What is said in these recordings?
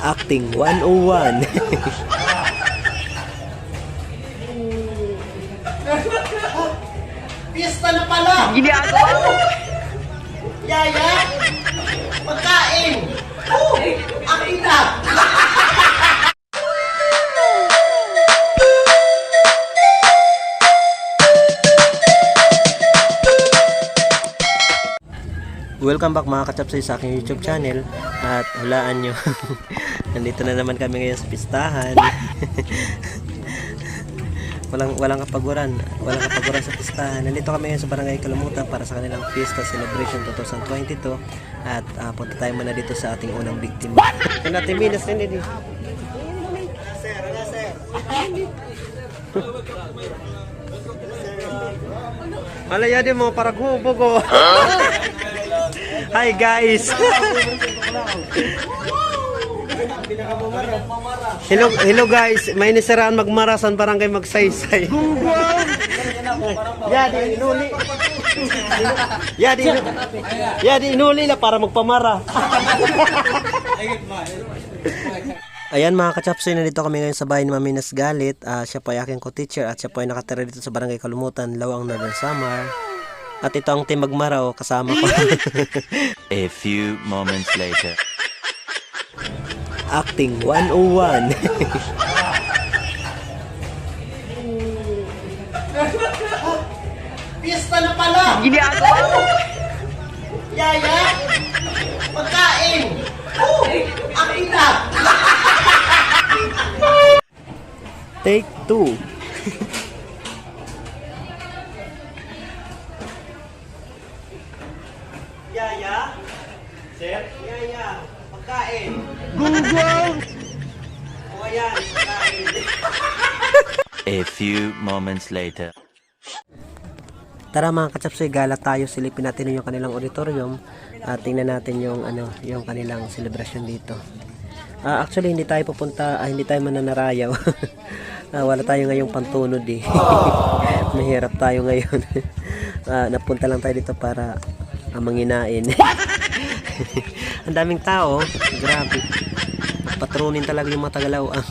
Acting 101. Pista na pala! Ginagawa mo! Yaya! Pagkain! Akin na! Welcome back mga kachapsay sa aking YouTube channel. At hulaan nyo, nandito na naman kami ngayon sa pistahan. walang kapaguran sa pistahan. Nandito kami ngayon sa Barangay Kalumutan para sa kanilang Fiesta Celebration 2022. At punta tayo muna dito sa ating unang biktima. Kung natin minas na din. Malaya din mo para gubog ko. Hi guys. Hello guys. May nisiraan magmarasan parang kayo magsaysay. Di inuli na para magpamara. Ayan mga kachapsoy, nandito kami ngayon sa bahay ni Mami Nas Galit. Siya po ay aking co-teacher at siya po ay nakatira dito sa Barangay Kalumutan, Lawang, Northern Samar. At ito ang Team Magmara, kasama ko. A few moments later. Acting 101. Pista na pala! Ginagawa mo! Yaya! Pagkain! Akin na! Take 2. Yaya? Sir? Yaya, pagkain. Gunggong! O ayan, pagkain. A few moments later. Tara mga kachapsoy, gala tayo, silipin natin yung kanilang auditorium at tingnan natin yung yung kanilang celebration dito. Actually hindi tayo pupunta, hindi tayo mananarayaw. Wala tayo ngayong pantunod eh. Mahirap tayo ngayon. Napunta lang tayo dito para manginain. Ang daming tao, grabe. Patronin talaga yung mga Tagalawang.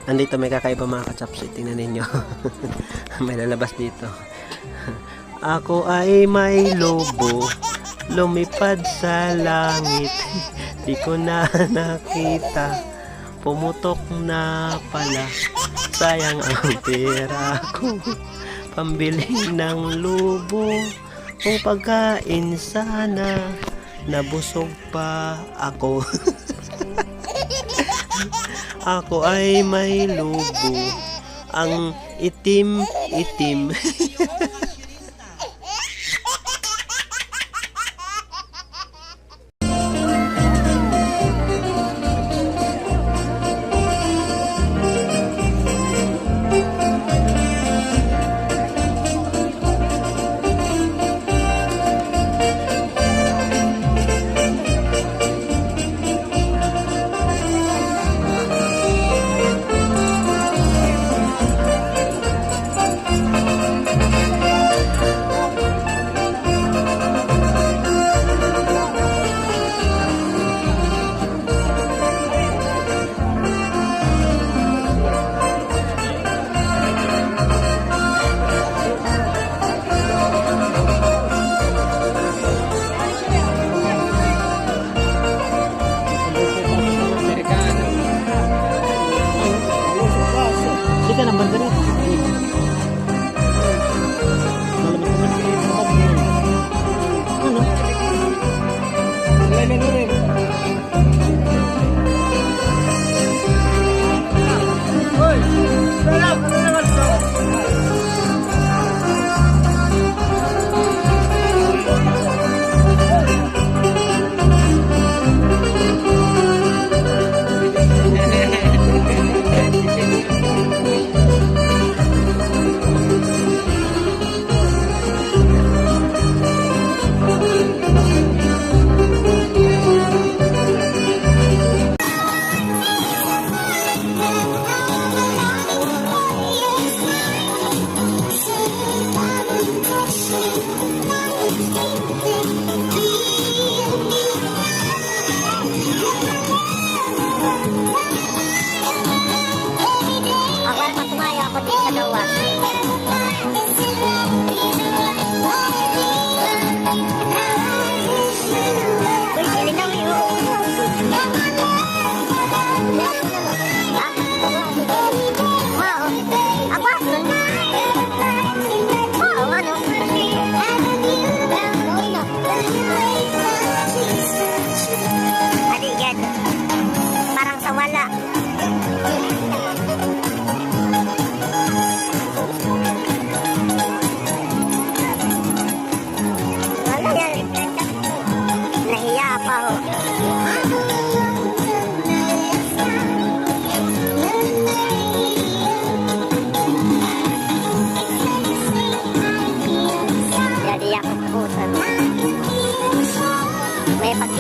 Andito may kakaiba mga kachapsoy, tingnan ninyo. May lalabas dito. Ako ay may lobo, lumipad sa langit, di ko na nakita, pumutok na pala, sayang ang pera ko, pambili ng lobo, kung pagkain sana, nabusog pa ako. Ako ay may lobo, ang itim-itim. may pag